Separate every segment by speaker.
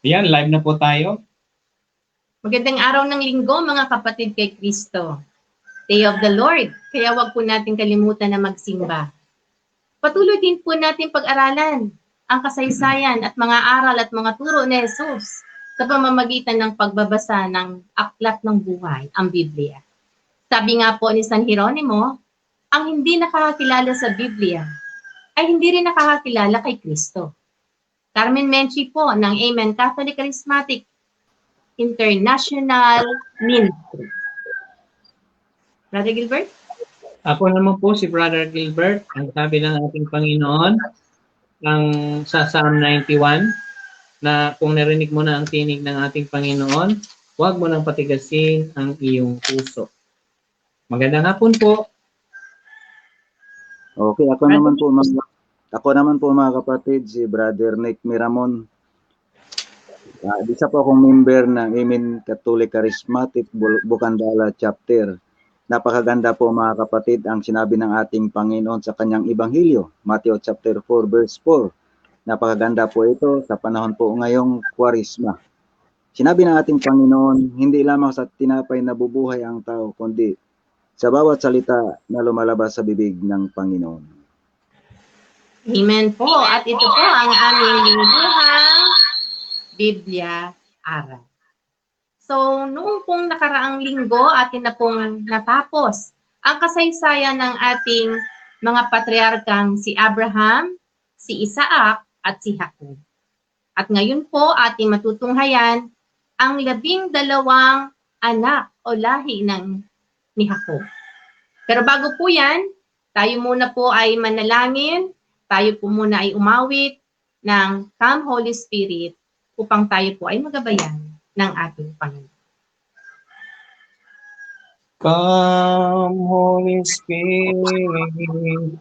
Speaker 1: Yan, live na po tayo.
Speaker 2: Magandang araw ng linggo mga kapatid kay Kristo. Day of the Lord. Kaya wag po natin kalimutan na magsimba. Patuloy din po natin pag-aralan ang kasaysayan at mga aral at mga turo ni Jesus sa pamamagitan ng pagbabasa ng aklat ng buhay, ang Biblia. Sabi nga po ni San Jeronimo, ang hindi nakakakilala sa Biblia ay hindi rin nakakakilala kay Kristo. Carmen Menchi po ng Amen Catholic Charismatic International Ministry. Brother Gilbert?
Speaker 1: Ako naman po si Brother Gilbert. Ang sabi ng ating Panginoon sa Psalm 91 na kung narinig mo na ang tinig ng ating Panginoon, huwag mo nang patigasin ang iyong puso. Magandang hapon po.
Speaker 3: Okay, ako naman po mga kapatid, si Brother Nick Miramon. Isa po akong member ng Amen Catholic Charismatic Bukandala Chapter. Napakaganda po mga kapatid ang sinabi ng ating Panginoon sa kanyang Ebanghelyo, Matthew chapter 4 verse 4. Napakaganda po ito sa panahon po ngayong Kwaresma. Sinabi ng ating Panginoon, hindi lamang sa tinapay na bubuhay ang tao, kundi sa bawat salita na lumalabas sa bibig ng Panginoon.
Speaker 2: Amen po. At ito po ang aming lingguhang Biblia Aral. So, noong pong nakaraang linggo, atin na pong natapos ang kasaysayan ng ating mga patriarkang si Abraham, si Isaac, at si Jacob. At ngayon po, ating matutunghayan ang 12 anak o lahi ni Jacob. Pero bago po yan, tayo muna po ay manalangin, tayo po muna ay umawit ng Come Holy Spirit upang tayo po ay magabayan ng ating Panginoon.
Speaker 1: Come, Holy Spirit,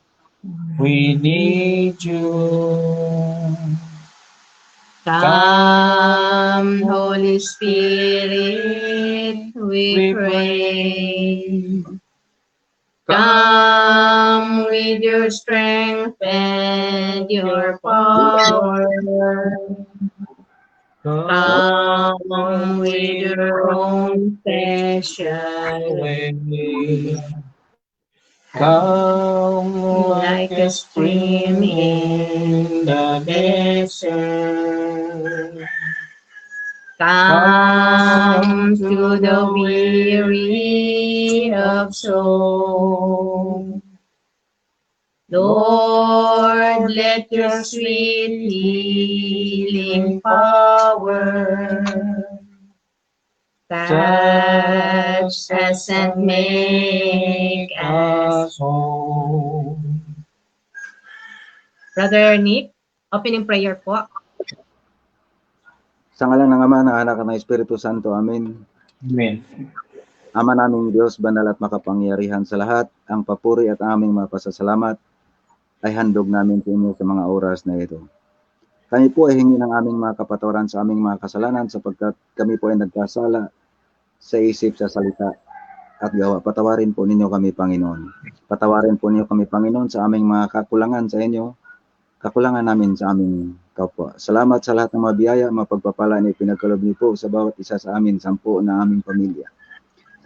Speaker 1: we need you.
Speaker 2: Come, Holy Spirit, we pray. Come with your strength and your power. Come with your own special way.
Speaker 1: Come
Speaker 2: Like a stream in the desert. Come to the weary of soul. Lord, let your sweet healing power touch us and make us whole. Brother Nick, opening prayer po.
Speaker 3: Sa ngalan ng Ama, ng Anak, at ng Espiritu Santo. Amen.
Speaker 1: Amen.
Speaker 3: Ama naming Diyos, banal at makapangyarihan sa lahat, ang papuri at aming mapasasalamat ay handog namin po inyo sa mga oras na ito. Kami po ay hingi ng aming mga kapatawaran sa aming mga kasalanan sapagkat kami po ay nagkasala sa isip, sa salita at gawa. Patawarin po ninyo kami, Panginoon. Patawarin po ninyo kami, Panginoon, sa aming mga kakulangan sa inyo, kakulangan namin sa aming kapwa. Salamat sa lahat ng mga biyaya, mapagpapala na ipinagkaloob niyo po sa bawat isa sa amin, 10 na aming pamilya.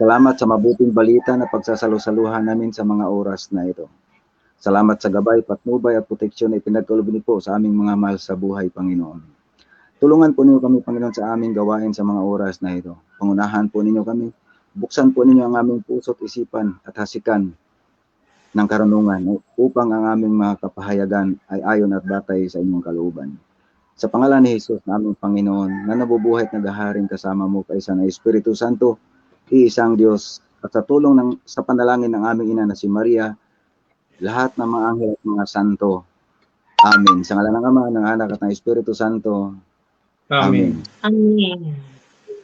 Speaker 3: Salamat sa mabuting balita na pagsasalusaluhan namin sa mga oras na ito. Salamat sa gabay, patnubay at proteksyon na ipinagkaloob niyo po sa aming mga mahal sa buhay, Panginoon. Tulungan po ninyo kami, Panginoon, sa aming gawain sa mga oras na ito. Pangunahan po ninyo kami. Buksan po ninyo ang aming puso't isipan at hasikan ng karunungan upang ang aming mga kapahayagan ay ayon at batay sa inyong kalooban. Sa pangalan ni Jesus na aming Panginoon, na nabubuhay at naghaharing kasama mo kaisa ng Espiritu Santo, iisang Diyos, at sa tulong sa panalangin ng aming ina na si Maria, lahat ng mga anghel at mga santo. Amen. Sa ngalan ng Ama, ng Anak, at ng Espiritu Santo. Amen.
Speaker 2: Amen.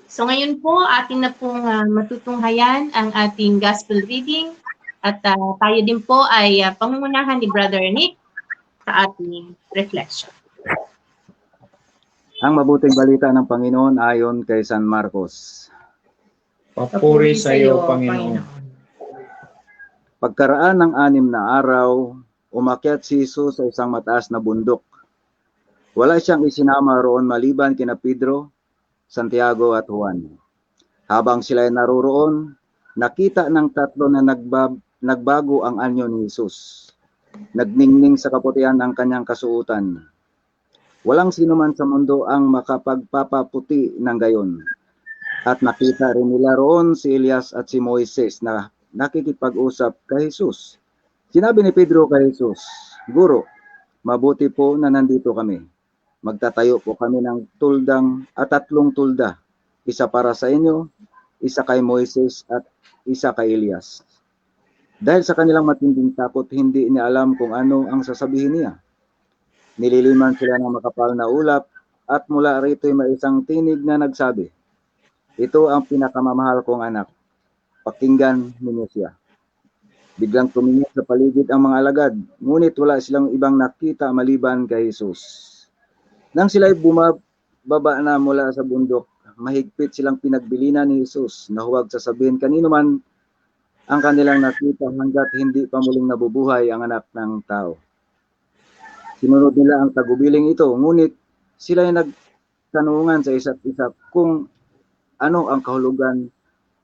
Speaker 2: So ngayon po, atin na pong matutunghayan ang ating gospel reading at tayo din po ay pangungunahan ni Brother Nick sa ating reflection.
Speaker 3: Ang mabuting balita ng Panginoon ayon kay San Marcos.
Speaker 1: Papuri sa iyo, Panginoon.
Speaker 3: Pagkaraan ng 6 na araw, umakyat si Jesus sa isang mataas na bundok. Wala siyang isinama roon maliban kina Pedro, Santiago at Juan. Habang sila ay naroroon, nakita ng tatlo na nagbago ang anyo ni Jesus. Nagningning sa kaputihan ang kanyang kasuotan. Walang sino man sa mundo ang makapagpapaputi ng gayon. At nakita rin nila roon si Elias at si Moises na nakikipag-usap kay Jesus. Sinabi ni Pedro kay Jesus, "Guro, mabuti po na nandito kami. Magtatayo po kami ng tuldang at 3 tulda. Isa para sa inyo, isa kay Moises at isa kay Elias." Dahil sa kanilang matinding takot, hindi niya alam kung ano ang sasabihin niya. Nililiman sila ng makapal na ulap at mula rito'y may isang tinig na nagsabi, "Ito ang pinakamamahal kong anak. Pakinggan ninyo siya." Biglang tumingin sa paligid ang mga alagad, ngunit wala silang ibang nakita maliban kay Jesus. Nang sila'y bumababa na mula sa bundok, mahigpit silang pinagbilinan ni Jesus na huwag sasabihin kanino man ang kanilang nakita hanggat hindi pa muling nabubuhay ang anak ng tao. Sinunod nila ang tagubiling ito, ngunit sila ay nagtanungan sa isa't isa kung ano ang kahulugan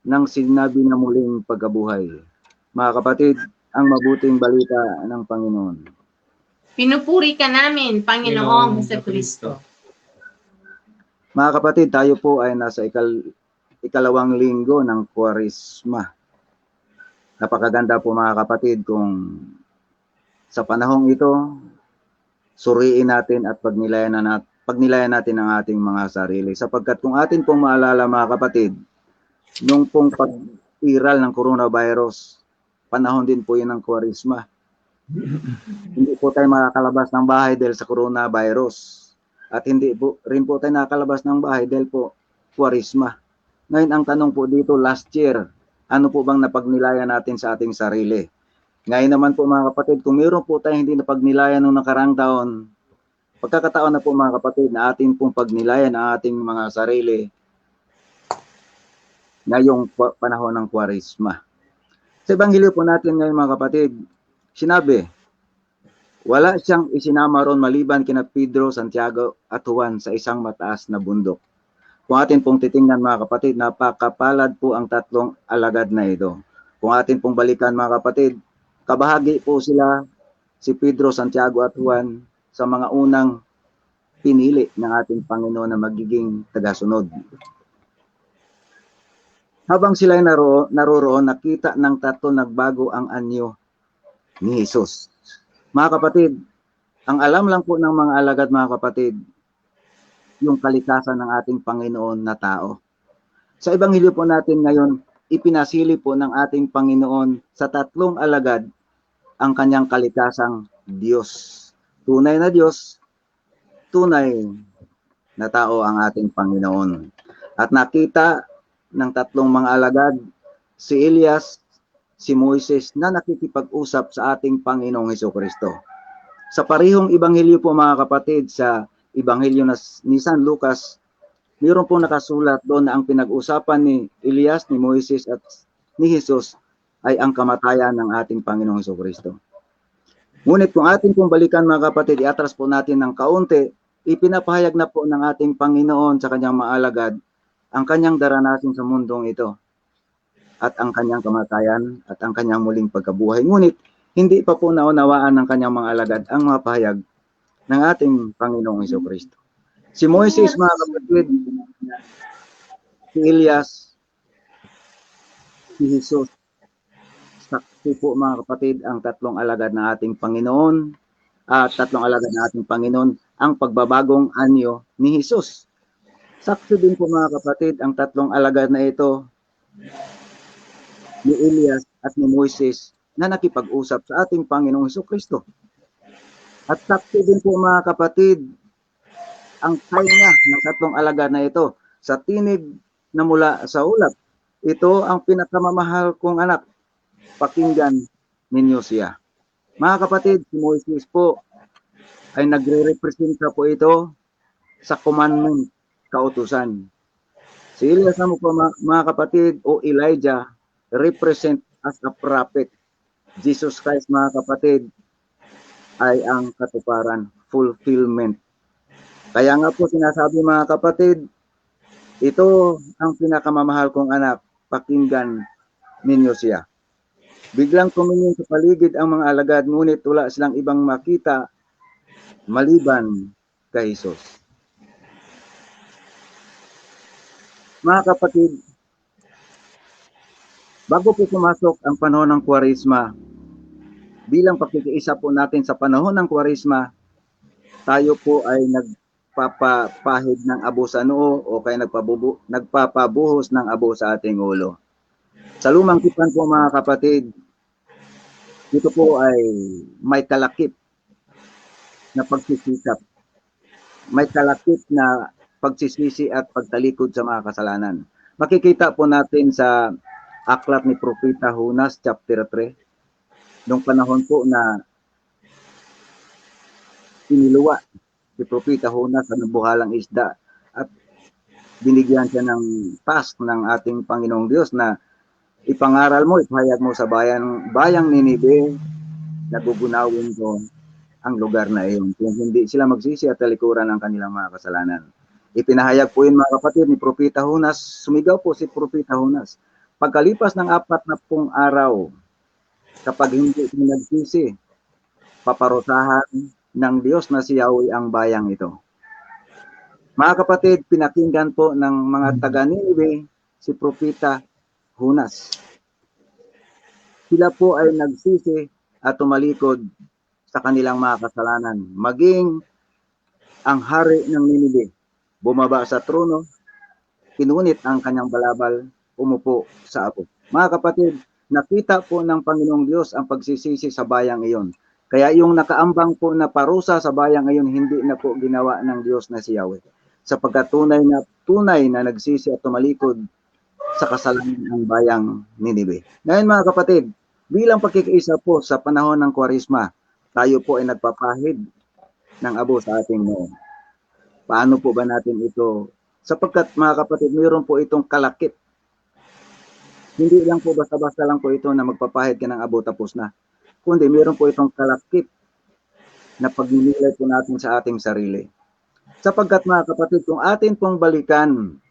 Speaker 3: ng sinabi na muling pagkabuhay. Mga kapatid, ang mabuting balita ng Panginoon.
Speaker 2: Pinupuri ka namin, Panginoong Jesucristo.
Speaker 3: Mga kapatid, tayo po ay nasa ikalawang linggo ng Kwaresma. Napakaganda po mga kapatid kung sa panahong ito, suriin natin at pagnilayan natin ang ating mga sarili. Sapagkat kung atin pong maalala mga kapatid, nung pong pag-iral ng coronavirus, panahon din po yun ng Kwaresma. Hindi po tayo makakalabas ng bahay dahil sa coronavirus. At hindi po, rin po tayo nakakalabas ng bahay dahil po Kwaresma. Ngayon ang tanong po dito, last year, ano po bang napagnilayan natin sa ating sarili? Ngayon naman po mga kapatid, kung mayroon po tayo hindi napagnilayan noong nakaraang taon, pagkakataon na po mga kapatid na ating pong pagnilayan ang ating mga sarili ngayong panahon ng Kwaresma. Sa Ebanghelyo po natin ngayon mga kapatid, sinabi, wala siyang isinama roon maliban kina Pedro, Santiago at Juan sa isang mataas na bundok. Kung atin pong titingnan mga kapatid, napakapalad po ang tatlong alagad na ito. Kung atin pong balikan mga kapatid, kabahagi po sila si Pedro, Santiago at Juan sa mga unang pinili ng ating Panginoon na magiging tagasunod. Habang sila ay naroroon, nakita ng tatlo nagbago ang anyo ni Jesus. Mga kapatid, ang alam lang po ng mga alagad mga kapatid, yung kalikasan ng ating Panginoon na tao. Sa Ebanghelyo po natin ngayon, ipinasili po ng ating Panginoon sa tatlong alagad ang kanyang kalikasang Diyos. Tunay na Diyos, tunay na tao ang ating Panginoon. At nakita ng tatlong mga alagad, si Elias, si Moises na nakikipag-usap sa ating Panginoong Hesukristo. Sa parehong Ebanghelyo po mga kapatid, sa Ebanghelyo ni San Lucas, mayroon po nakasulat doon na ang pinag-usapan ni Elias, ni Moises at ni Jesus ay ang kamatayan ng ating Panginoong Hesukristo. Ngunit kung ating pong balikan mga kapatid, iatras po natin ng kaunti, ipinapahayag na po ng ating Panginoon sa kanyang mga alagad ang kanyang daranasin sa mundong ito at ang kanyang kamatayan at ang kanyang muling pagkabuhay. Ngunit hindi pa po naunawaan ng kanyang mga alagad ang mga pahayag ng ating Panginoong Hesukristo. Si Moises mga kapatid, si Elias, si Jesus, saksi po mga kapatid ang tatlong alagad ng ating Panginoon at tatlong alagad ng ating Panginoon ang pagbabagong anyo ni Jesus. Saksi din po mga kapatid ang tatlong alagad na ito ni Elias at ni Moises na nakipag-usap sa ating Panginoong Hesukristo. At saksi din po mga kapatid ang kanya ng tatlong alagad na ito sa tinig na mula sa ulap. Ito ang pinakamamahal kong anak. Pakinggan ninyo siya. Mga kapatid, si Moises po ay nagre-representa po ito sa commandment, kautusan. Si Elias naman po mga kapatid o Elijah represent as a prophet. Jesus Christ mga kapatid ay ang katuparan, fulfillment Kaya nga po sinasabi mga kapatid, ito ang pinakamamahal kong anak, pakinggan ninyo siya. Biglang tumingin sa paligid ang mga alagad, ngunit wala silang ibang makita maliban kay Jesus. Mga kapatid, bago po pumasok ang panahon ng Kwaresma, bilang pakikiisa po natin sa panahon ng Kwaresma, tayo po ay nagpapahid ng abo sa noo o kaya nagpapabuhos ng abo sa ating ulo. Sa lumang tipan po mga kapatid, ito po ay may kalakip na pagsisikap. May kalakip na pagsisisi at pagtalikod sa mga kasalanan. Makikita po natin sa aklat ni Propeta Jonas chapter 3, nung panahon po na iniluwa si Propeta Jonas sa nabuhalang isda at binigyan siya ng task ng ating Panginoong Diyos na ipangaral mo, ipahayag mo sa bayang Ninive na gugunawin ko ang lugar na iyon. Kung hindi sila magsisi at talikuran ng kanilang mga kasalanan. Ipinahayag po yun mga kapatid ni Propeta Jonas. Sumigaw po si Propeta Jonas. Pagkalipas ng 40 araw, kapag hindi sila nagsisi, paparusahan ng Diyos na si Yahweh ang bayang ito. Mga kapatid, pinakinggan po ng mga taga-Ninive si Propeta Jonas. Sila po ay nagsisi at tumalikod sa kanilang mga kasalanan. Maging ang hari ng Ninive bumaba sa trono, kinunit ang kanyang balabal, umupo sa abo. Mga kapatid, nakita po ng Panginoong Diyos ang pagsisisi sa bayang iyon. Kaya yung nakaambang po na parusa sa bayang iyon, hindi na po ginawa ng Diyos na si Yahweh. Sapagkat tunay na nagsisi at tumalikod sa kasalanan ng bayang Ninive. Ngayon mga kapatid, bilang pakikiisa po sa panahon ng Kwaresma, tayo po ay nagpapahid ng abo sa ating noo. Paano po ba natin ito? Sapagkat mga kapatid, mayroon po itong kalakip. Hindi lang po basta-basta lang po ito na magpapahid ka ng abo tapos na. Kundi mayroon po itong kalakip na pagninilay po natin sa ating sarili. Sapagkat mga kapatid, kung atin pong balikan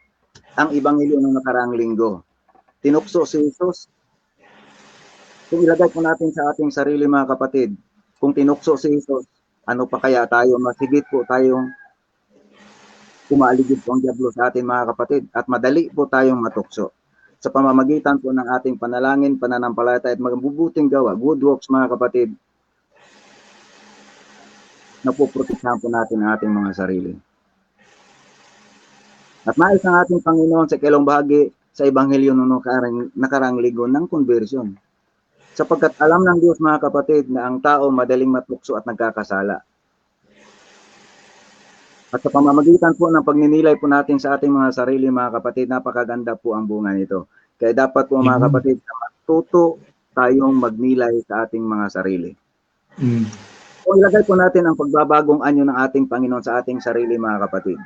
Speaker 3: ang Ebanghelyo ng nakaraang linggo, tinukso si Jesus. Kung ilagay po natin sa ating sarili mga kapatid, kung tinukso si Jesus, ano pa kaya tayo? Masigit po tayong kumaaligid po ang diablo sa atin mga kapatid at madali po tayong matukso. Sa pamamagitan po ng ating panalangin, pananampalataya at mabubuting gawa, good works mga kapatid, napuprotektahan po natin ang ating mga sarili. At nais ng ating Panginoon sa ikalawang bahagi sa Ebanghelyo ng nakaraang linggo ng conversion. Sapagkat alam ng Diyos mga kapatid na ang tao madaling matukso at nagkakasala. At sa pamamagitan po ng pagninilay po natin sa ating mga sarili mga kapatid, napakaganda po ang bunga nito. Kaya dapat po mga kapatid, matuto tayong magnilay sa ating mga sarili. Kung ilagay po natin ang pagbabagong anyo ng ating Panginoon sa ating sarili mga kapatid,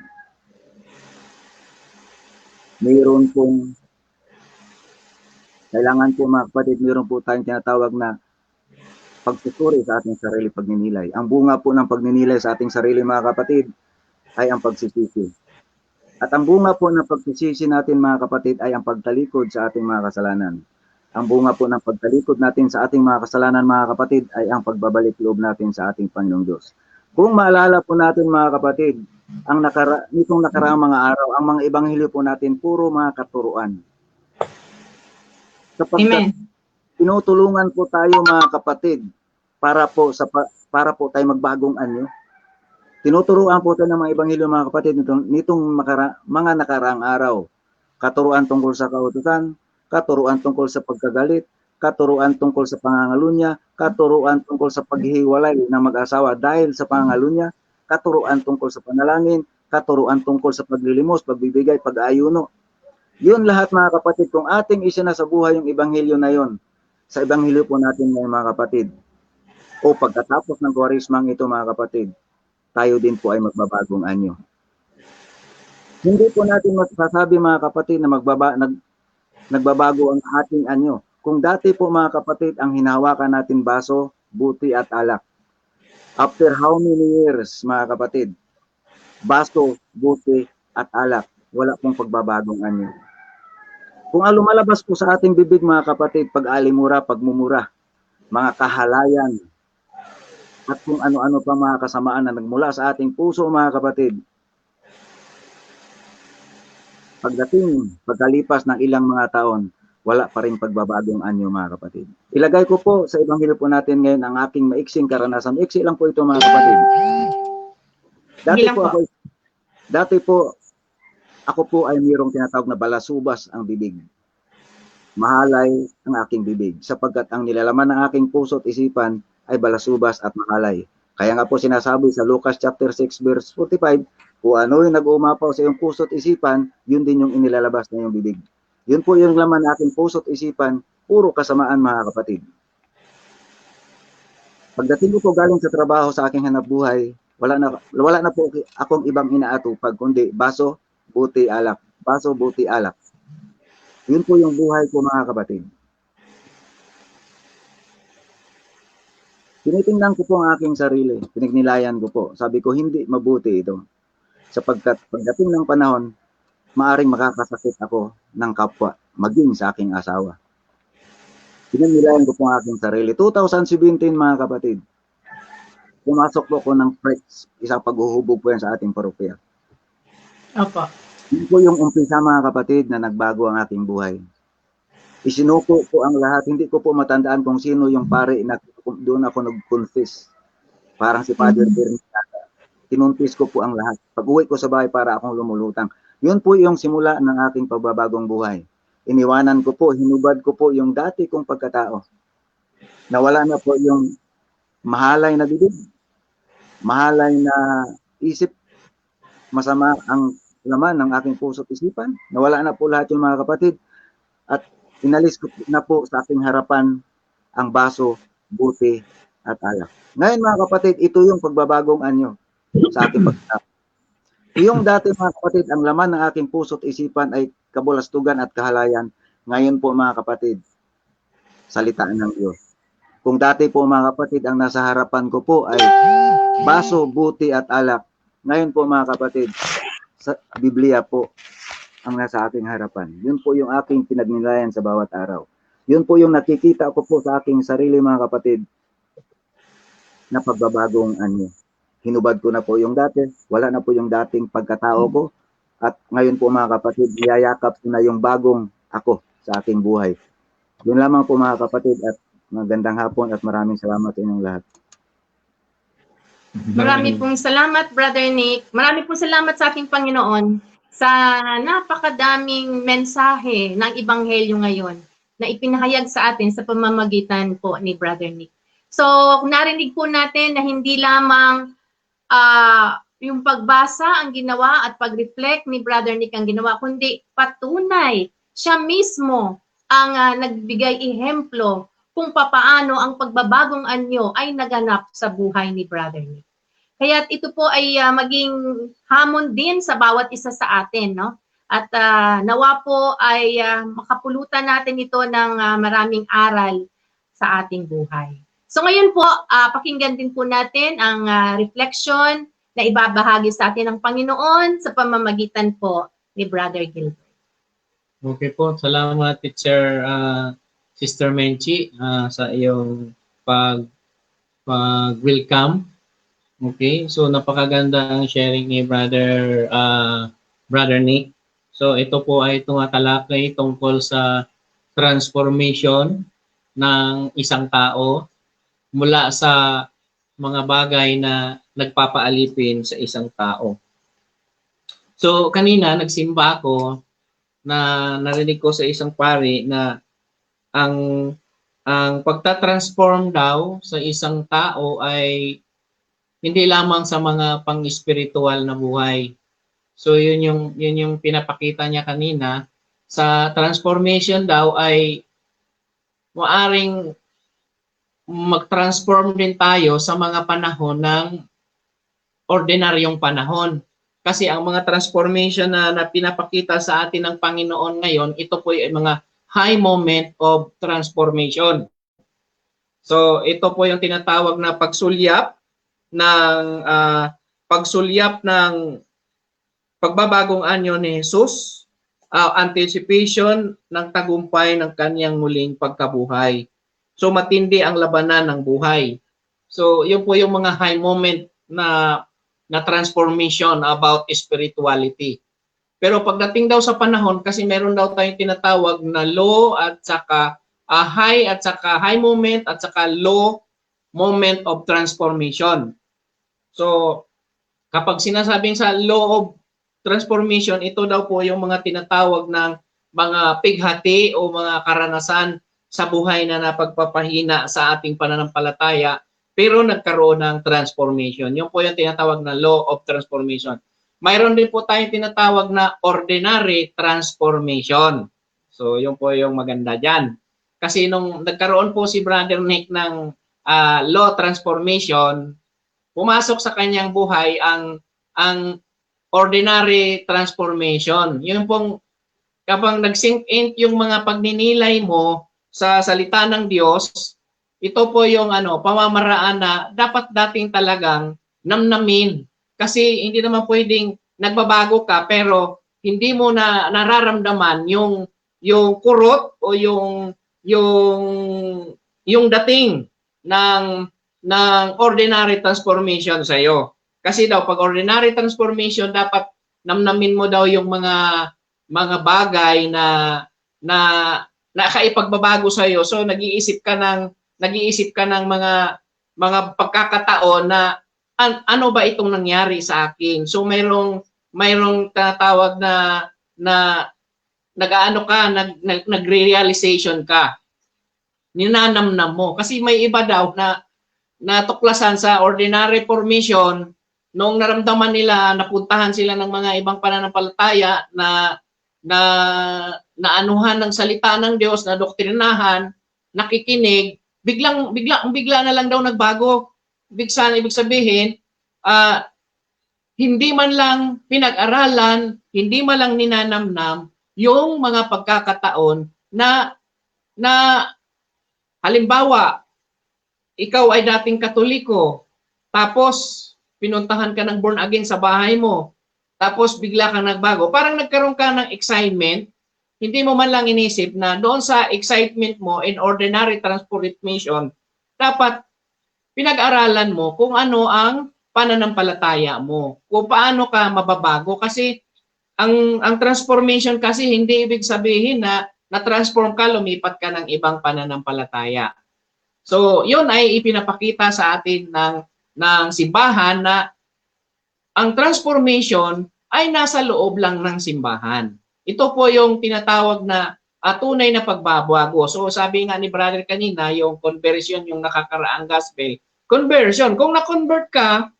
Speaker 3: mayroon pong kailangan po mga kapatid, mayroon po tayong tinatawag na pagsusuri sa ating sarili, pagninilay. Ang bunga po ng pagninilay sa ating sarili mga kapatid ay ang pagsisisi. At ang bunga po ng pagsisisi natin mga kapatid ay ang pagtalikod sa ating mga kasalanan. Ang bunga po ng pagtalikod natin sa ating mga kasalanan mga kapatid ay ang pagbabalik loob natin sa ating Panginoong Diyos. Kung maalala po natin mga kapatid, nitong nakaraang mga araw, ang mga ebanghelyo po natin puro mga katuruan. Sapagkat tinutulungan po tayo mga kapatid para po tayo magbagong anyo. Tinuturuan po tayo ng mga ebanghelyo mga kapatid nitong mga nakaraang araw. Katuruan tungkol sa kautusan, katuruan tungkol sa pagkagalit, katuruan tungkol sa pangangalunya, katuruan tungkol sa paghihiwalay ng mag-asawa dahil sa pangangalunya, katuruan tungkol sa panalangin, katuruan tungkol sa paglilimos, pagbibigay, pag-aayuno. Yun lahat mga kapatid, kung ating isinasabuhay yung ebanghelyo na yon, sa ebanghelyo po natin ngayon mga kapatid, o pagkatapos ng Kwaresmang ito mga kapatid, tayo din po ay magbabagong anyo. Hindi po natin masasabi mga kapatid na nagbabago ang ating anyo. Kung dati po mga kapatid ang hinahawakan natin baso, buti at alak. After how many years mga kapatid, baso, buti, at alak. Wala pong pagbabagong anyo. Kung ang lumalabas po sa ating bibig mga kapatid, pag-alimura, pagmumura, mga kahalayan, at kung ano-ano pa mga kasamaan na nagmula sa ating puso mga kapatid, pagkalipas ng ilang mga taon, wala pa rin pagbabagong anyo mga kapatid. Ilagay ko po sa ebanghelyo po natin ngayon ang aking maiksing karanasan. Maiksi lang po ito mga kapatid. Dati po, ako po ay mayroong tinatawag na balasubas ang bibig. Mahalay ang aking bibig, sapagkat ang nilalaman ng aking puso at isipan ay balasubas at mahalay. Kaya nga po sinasabi sa Lucas chapter 6 verse 45, kung ano yung nag-uumapaw sa iyong puso at isipan, yun din yung inilalabas na iyong bibig. Yun po yung laman ng aking puso at isipan, puro kasamaan mga kapatid. Pagdating ko po galing sa trabaho sa aking hanapbuhay, wala na po akong ibang inaatupag kundi baso, buti, alak. Baso, buti, alak. Yun po yung buhay ko mga kapatid. Tinitingnan ko po ang aking sarili. Pinagnilayan ko po. Sabi ko, hindi mabuti ito. Sapagkat pagdating ng panahon, maaring makakasakit ako ng kapwa, maging sa aking asawa. Pinagnilayan ko po ang aking sarili. 2017 mga kapatid, pumasok po ko ng PREX, isang paghuhubog po yan sa ating parokya.
Speaker 2: Opo.
Speaker 3: Yun po yung umpisa mga kapatid na nagbago ang aking buhay. Isinuko po ang lahat. Hindi ko po matandaan kung sino yung pare na doon ako nag-confess. Parang si Father Bernardo. Kinonfess ko po ang lahat. Pag-uwi ko sa bahay para akong lumulutang. Yun po yung simula ng aking pagbabagong buhay. Iniwanan ko po, hinubad ko po yung dati kong pagkatao. Nawala na po yung mahalay na bibig, mahalay na isip, masama ang laman ng aking puso at isipan. Nawala na po lahat yung mga kapatid. At inalis ko na po sa aking harapan ang baso, buti, at alak. Ngayon mga kapatid, ito yung pagbabagong anyo sa aking pagkatao. Yung dati mga kapatid, ang laman ng aking puso at isipan ay kabulastugan at kahalayan. Ngayon po mga kapatid, salita ng Diyos. Kung dati po mga kapatid, ang nasa harapan ko po ay baso, buti, at alak. Ngayon po mga kapatid, sa Biblia po ang nasa aking harapan. Yun po yung aking pinagnilayan sa bawat araw. Yun po yung nakikita ko po sa aking sarili mga kapatid na pagbabagong anyo. Hinubad ko na po yung dati, wala na po yung dating pagkatao ko, at ngayon po mga kapatid, niyayakap ko na yung bagong ako sa aking buhay. Yun lamang po mga kapatid, at magandang hapon at maraming salamat sa inyong lahat.
Speaker 2: Marami pong salamat, Brother Nick. Marami pong salamat sa aking Panginoon sa napakadaming mensahe ng Ebanghelyo ngayon na ipinahayag sa atin sa pamamagitan po ni Brother Nick. So, narinig po natin na hindi lamang yung pagbasa ang ginawa at pag-reflect ni Brother Nick ang ginawa, kundi patunay siya mismo ang nagbigay ehemplo kung papaano ang pagbabagong anyo ay naganap sa buhay ni Brother Nick. Kaya ito po ay maging hamon din sa bawat isa sa atin, no? At nawa po ay makapulutan natin ito ng maraming aral sa ating buhay. So ngayon po, pakinggan din po natin ang reflection na ibabahagi sa atin ng Panginoon sa pamamagitan po ni Brother Gilbert.
Speaker 1: Okay po, salamat Teacher Sister Menchi sa iyong pag-welcome. Okay, so napakaganda ang sharing ni Brother Nick. So ito po ay tumatalakay tungkol sa transformation ng isang tao mula sa mga bagay na nagpapaalipin sa isang tao. So kanina nagsimba ako na narinig ko sa isang pari na ang pagtatransform daw sa isang tao ay hindi lamang sa mga pang-spiritual na buhay. So yun yung pinapakita niya kanina. Sa transformation daw ay maaring mag-transform din tayo sa mga panahon ng ordinaryong panahon. Kasi ang mga transformation na pinapakita sa atin ng Panginoon ngayon, ito po ay mga high moment of transformation. So ito po yung tinatawag na pagsulyap ng pagbabagong anyo ni Jesus, anticipation ng tagumpay ng kanyang muling pagkabuhay. So matindi ang labanan ng buhay. So yun po yung mga high moment na transformation about spirituality. Pero pagdating daw sa panahon, kasi meron daw tayong tinatawag na low at saka high moment at saka low moment of transformation. So kapag sinasabing sa law of transformation, ito daw po yung mga tinatawag ng mga pighati o mga karanasan sa buhay na napagpapahina sa ating pananampalataya pero nagkaroon ng transformation. Yung po yung tinatawag na law of transformation. Mayroon din po tayong tinatawag na ordinary transformation. So yung po yung maganda dyan. Kasi nung nagkaroon po si Brother Nick ng law transformation, pumasok sa kanyang buhay ang ordinary transformation. Yun pong kapag nag-sink in yung mga pagninilay mo sa salita ng Diyos, ito po yung pamamaraan na dapat dating talagang namnamin. Kasi hindi naman pwedeng nagbabago ka pero hindi mo na nararamdaman yung kurot o yung dating ng ordinary transformation sa iyo. Kasi daw pag ordinary transformation dapat namnamin mo daw yung mga bagay na kaipagbabago sa iyo. So nag-iisip ka ng mga pagkakataon na ano ba itong nangyari sa akin. So mayroong tinatawag na nagre-realization ka. Ninanamnam mo kasi may iba daw na natuklasan sa ordinary formation nung naramdaman nila, napuntahan sila ng mga ibang pananampalataya na anuhan ng salita ng Diyos, na doktrinahan, nakikinig, bigla na lang daw nagbago. Ibig sabihin, hindi man lang pinag-aralan, hindi man lang ninanamnam yung mga pagkakataon na halimbawa, ikaw ay dating Katoliko, tapos pinuntahan ka ng born again sa bahay mo, tapos bigla kang nagbago. Parang nagkaroon ka ng excitement, hindi mo man lang inisip na doon sa excitement mo in ordinary transformation, dapat pinag-aralan mo kung ano ang pananampalataya mo, kung paano ka mababago. Kasi ang transformation kasi hindi ibig sabihin na na-transform ka, lumipat ka ng ibang pananampalataya. So, yun ay ipinapakita sa atin ng simbahan na ang transformation ay nasa loob lang ng simbahan. Ito po yung tinatawag na tunay na pagbabago. So, sabi nga ni brother kanina, yung conversion, yung nakakaraang gospel. Conversion, kung na-convert ka,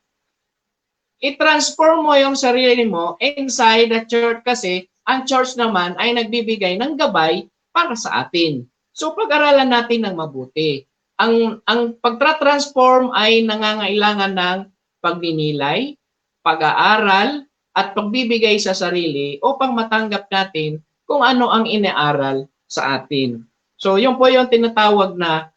Speaker 1: i-transform mo yung sarili mo inside the church kasi ang church naman ay nagbibigay ng gabay para sa atin. So, pag-aralan natin ng mabuti. Ang pagtra-transform ay nangangailangan ng pagninilay, pag-aaral, at pagbibigay sa sarili upang matanggap natin kung ano ang inaaral sa atin. So, yun po yung tinatawag na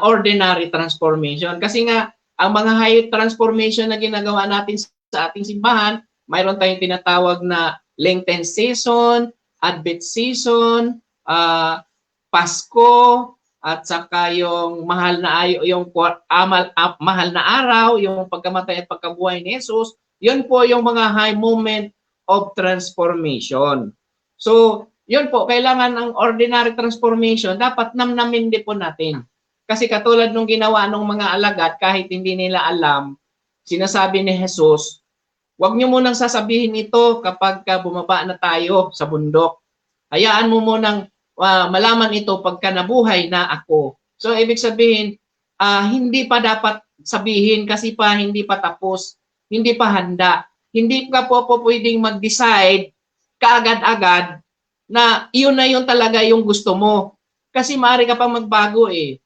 Speaker 1: ordinary transformation. Kasi nga, ang mga high transformation na ginagawa natin sa ating simbahan, mayroon tayong tinatawag na Lenten season, Advent season, Pasko, at saka yung mahal na araw, yung pagkamatay at pagkabuhay ni Jesus, yun po yung mga high moment of transformation. So, yun po, kailangan ng ordinary transformation, dapat namnamin din po natin. Kasi katulad nung ginawa ng mga alagad, kahit hindi nila alam, sinasabi ni Jesus, huwag nyo munang sasabihin ito kapag bumaba na tayo sa bundok. Hayaan mo munang malaman ito pagka nabuhay na ako. So, ibig sabihin, hindi pa dapat sabihin kasi pa hindi pa tapos, hindi pa handa. Hindi ka po pwedeng mag-decide kaagad-agad na iyon na yun talaga yung gusto mo. Kasi maaari ka pa magbago eh.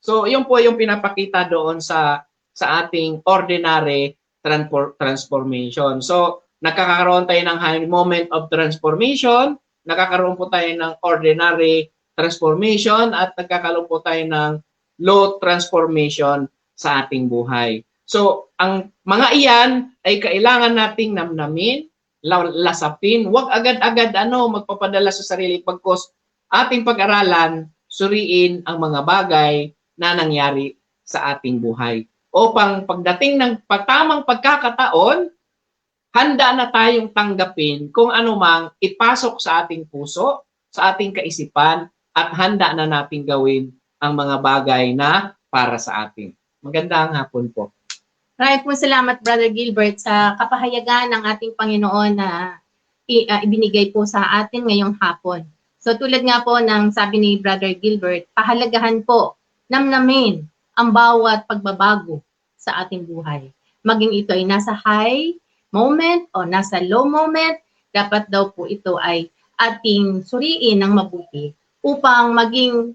Speaker 1: So, yun po yung pinapakita doon sa ating ordinary transformation. So, nakakaroon tayo ng high moment of transformation, nakakaroon po tayo ng ordinary transformation, at nagkakaroon po tayo ng low transformation sa ating buhay. So, ang mga iyan ay kailangan nating namnamin, lasapin. Huwag agad-agad magpapadala sa sarili pagkos ating pag-aralan, suriin ang mga bagay na nangyari sa ating buhay. Upang pagdating ng tamang pagkakataon, handa na tayong tanggapin kung ano mang ipasok sa ating puso, sa ating kaisipan, at handa na nating gawin ang mga bagay na para sa atin. Magandang hapon po.
Speaker 2: Maraming po salamat, Brother Gilbert, sa kapahayagan ng ating Panginoon na ibinigay po sa atin ngayong hapon. So tulad nga po ng sabi ni Brother Gilbert, pahalagahan po, namnamin ang bawat pagbabago sa ating buhay. Maging ito ay nasa high moment o nasa low moment, dapat daw po ito ay ating suriin ng mabuti upang maging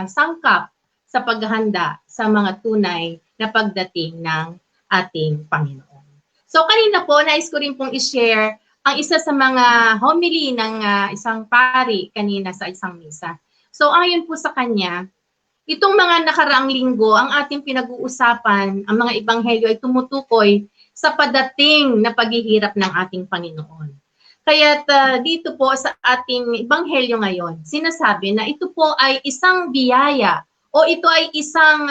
Speaker 2: sangkap sa paghahanda sa mga tunay na pagdating ng ating Panginoon. So kanina po, nais ko rin pong i-share ang isa sa mga homily ng isang pari kanina sa isang misa. So ayon po sa kanya, itong mga nakaraang linggo, ang ating pinag-uusapan, ang mga ebanghelyo ay tumutukoy sa padating na paghihirap ng ating Panginoon. Kaya dito po sa ating ebanghelyo ngayon, sinasabi na ito po ay isang biyaya o ito ay isang,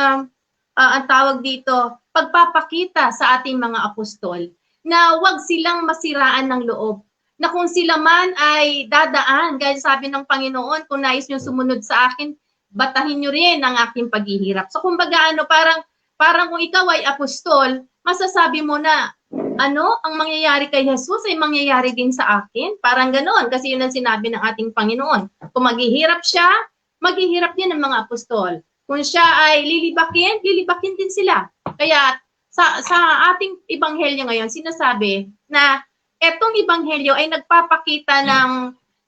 Speaker 2: ang tawag dito, pagpapakita sa ating mga apostol na huwag silang masiraan ng loob. Na kung sila man ay dadaan, gaya sabi ng Panginoon, kung nais nyo sumunod sa akin, batahin nyo rin ang aking paghihirap. So kumbaga parang kung ikaw ay apostol, masasabi mo na, ang mangyayari kay Jesus ay mangyayari din sa akin. Parang ganoon, kasi yun ang sinabi ng ating Panginoon. Kung maghihirap siya, maghihirap din ang mga apostol. Kung siya ay lilibakin din sila. Kaya sa ating ebanghelyo ngayon, sinasabi na etong ebanghelyo ay nagpapakita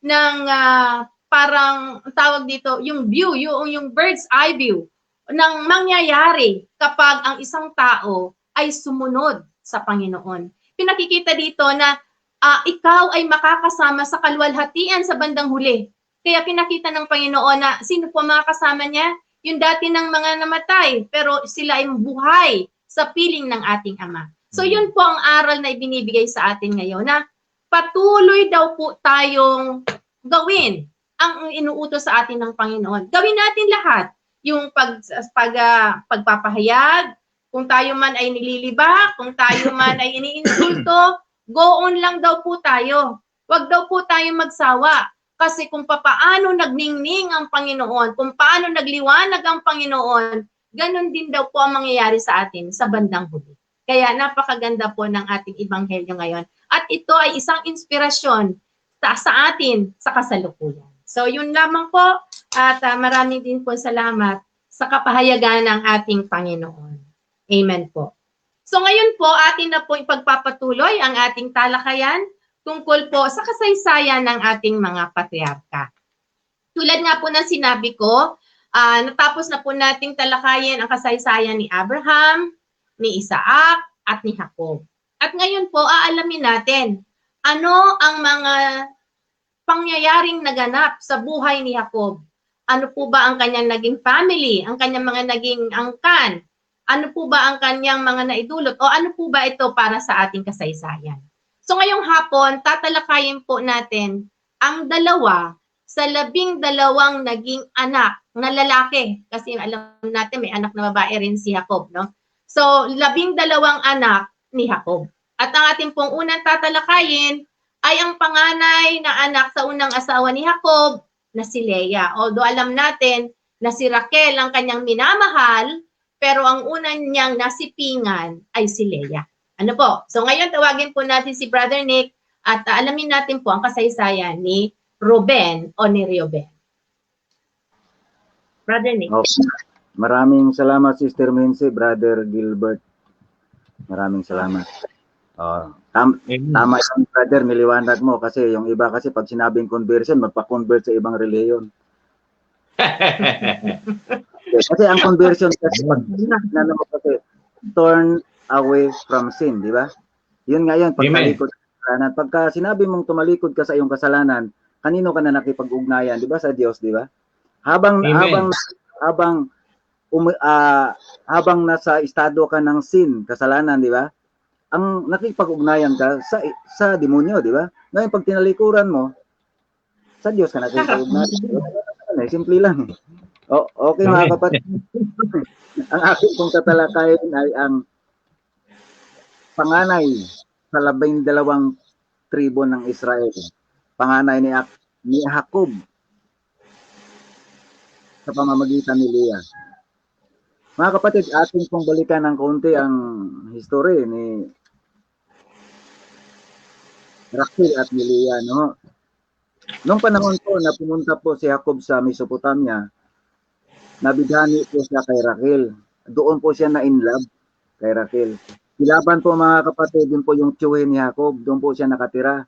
Speaker 2: ng parang tawag dito, yung view, yung bird's eye view ng mangyayari kapag ang isang tao ay sumunod sa Panginoon. Pinakikita dito na ikaw ay makakasama sa kaluwalhatian sa bandang huli. Kaya pinakita ng Panginoon na sino po mga kasama niya? Yung dati ng mga namatay, pero sila ay buhay sa piling ng ating Ama. So yun po ang aral na ibinibigay sa atin ngayon na patuloy daw po tayong gawin ang inuutos sa atin ng Panginoon. Gawin natin lahat. Yung pagpapahayag, kung tayo man ay nililiba, kung tayo man ay iniinsulto, go on lang daw po tayo. Huwag daw po tayo magsawa. Kasi kung paano nagningning ang Panginoon, kung paano nagliwanag ang Panginoon, ganun din daw po ang mangyayari sa atin sa bandang huli. Kaya napakaganda po ng ating ebanghelyo ngayon. At ito ay isang inspirasyon sa atin sa kasalukuyan. So yun lamang po at maraming din po salamat sa kapahayagan ng ating Panginoon. Amen po. So ngayon po atin na po ipagpapatuloy ang ating talakayan tungkol po sa kasaysayan ng ating mga patriarka. Tulad nga po ng sinabi ko, natapos na po nating talakayin ang kasaysayan ni Abraham, ni Isaac, at ni Jacob. At ngayon po, aalamin natin ano ang mga pangyayaring naganap sa buhay ni Jacob. Ano po ba ang kanyang naging family, ang kanyang mga naging angkan? Ano po ba ang kanyang mga naidulot? O ano po ba ito para sa ating kasaysayan? So ngayong hapon, tatalakayin po natin ang dalawa sa 12 naging anak na lalaki. Kasi alam natin may anak na babae rin si Jacob, no? So 12 anak ni Jacob. At ang ating pong unang tatalakayin ay ang panganay na anak sa unang asawa ni Jacob na si Leah. Although alam natin na si Raquel ang kanyang minamahal, pero ang unang niyang nasipingan ay si Leah. Ano po? So ngayon tawagin po natin si Brother Nick at alamin natin po ang kasaysayan ni Reuben o ni Reuben. Brother Nick.
Speaker 3: Okay. Maraming salamat Sister Mincy, Brother Gilbert. Maraming salamat. Tama yung brother, niliwanag mo kasi yung iba kasi pag sinabing conversion, magpa-convert sa ibang reliyon. Kasi ang conversion kasi turn away from sin, di ba? Yun nga yun, pagtalikod sa kasalanan. Pagka sinabi mong tumalikod ka sa iyong kasalanan, kanino ka na nakipag-ugnayan, di ba? Sa Diyos, di ba? Habang nasa estado ka ng sin, kasalanan, di ba? ang nakipag-ugnayan ka sa demonyo, di ba? Ngayon, pag tinalikuran mo, sa Diyos ka nakipag-ugnayan. Simple lang. Okay mga kapatid. Ang aking pong tatalakayin ay ang panganay sa 12 tribo ng Israel. Panganay ni Jacob sa pamamagitan ni Leah. Mga kapatid, ating pong balikan ng kaunti ang history ni Rachel at ni Leah, no? Noong panahon po na pumunta po si Jacob sa Mesopotamia, nabidhani po siya kay Rachel. Doon po siya na in love kay Rachel. Si Laban po mga kapatid, din po yung tiyuhin ni Jacob, doon po siya nakatira.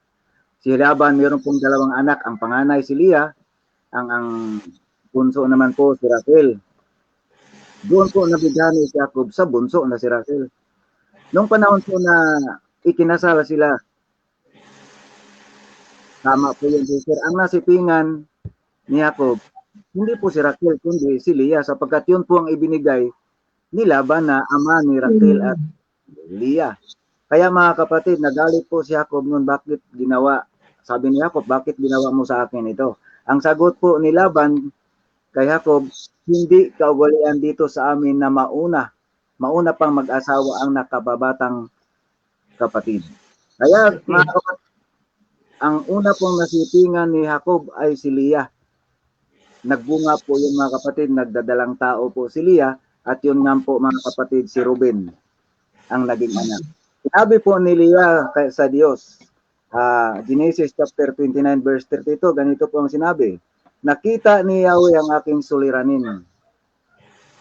Speaker 3: Si Laban, mayroon pong 2 anak, ang panganay si Leah, ang bunso naman po si Rachel. Doon po nabidhani si Jacob sa bunso na si Rachel. Noong panahon po na ikinasal sila, tama po yung sister, ang nasipingan ni Jacob, hindi po si Rachel, kundi si Leah, sapagkat yun po ang ibinigay ni Laban na ama ni Rachel at Leah. Kaya mga kapatid, nagalit po si Jacob noon, bakit ginawa? Sabi ni Jacob, bakit ginawa mo sa akin ito? Ang sagot po ni Laban kay Jacob, hindi kaugalian dito sa amin na mauna pang mag-asawa ang nakababatang kapatid. Kaya mga kapatid, ang una pong nasipingan ni Jacob ay si Leah. Nagbunga po yung mga kapatid, nagdadalang tao po si Leah, at yun nga po mga kapatid, si Ruben ang naging anak. Sinabi po ni Leah sa Diyos, Genesis chapter 29 verse 32, ganito po ang sinabi, nakita ni Yahweh ang aking suliranin.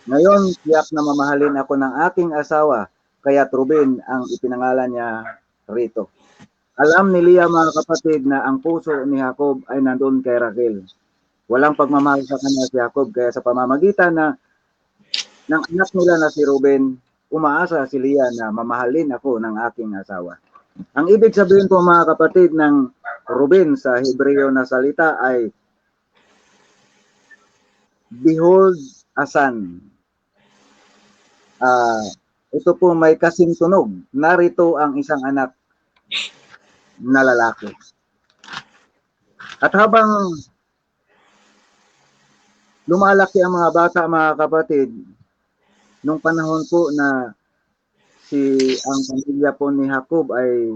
Speaker 3: Ngayon, tiyak na mamahalin ako ng aking asawa, kaya't Ruben ang ipinangalan niya rito. Alam ni Leah mga kapatid na ang puso ni Jacob ay nandun kay Rachel. Walang pagmamahal sa kanya si Jacob, kaya sa pamamagitan ng anak nila na si Ruben, umaasa si Leah na mamahalin ako ng aking asawa. Ang ibig sabihin po mga kapatid ng Ruben sa Hebreo na salita ay behold a son. Ito po may kasintunog. Narito ang isang anak na lalaki. At habang lumalaki ang mga bata, mga kapatid, nung panahon po na ang pamilya po ni Jacob ay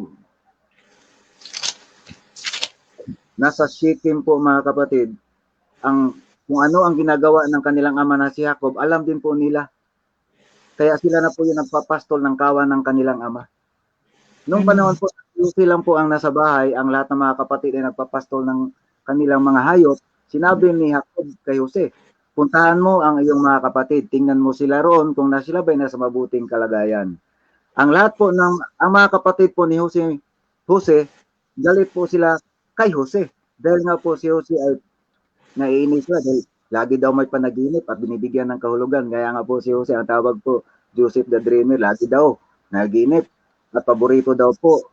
Speaker 3: nasa Shechem po mga kapatid, kung ano ang ginagawa ng kanilang ama na si Jacob, alam din po nila. Kaya sila na po yung nagpapastol ng kawan ng kanilang ama. Nung panahon po, lang po ang nasa bahay, ang lahat ng mga kapatid ay nagpapastol ng kanilang mga hayop. Sinabi ni Jacob kay Jose, puntahan mo ang iyong mga kapatid, tingnan mo sila roon kung sila ba'y nasa mabuting kalagayan. Ang lahat po ang mga kapatid po ni Jose, galit po sila kay Jose. Dahil nga po si Jose ay naiinis siya dahil lagi daw may panaginip at binibigyan ng kahulugan. Kaya nga po si Jose, ang tawag po Joseph the Dreamer, lagi daw naginip. At paborito daw po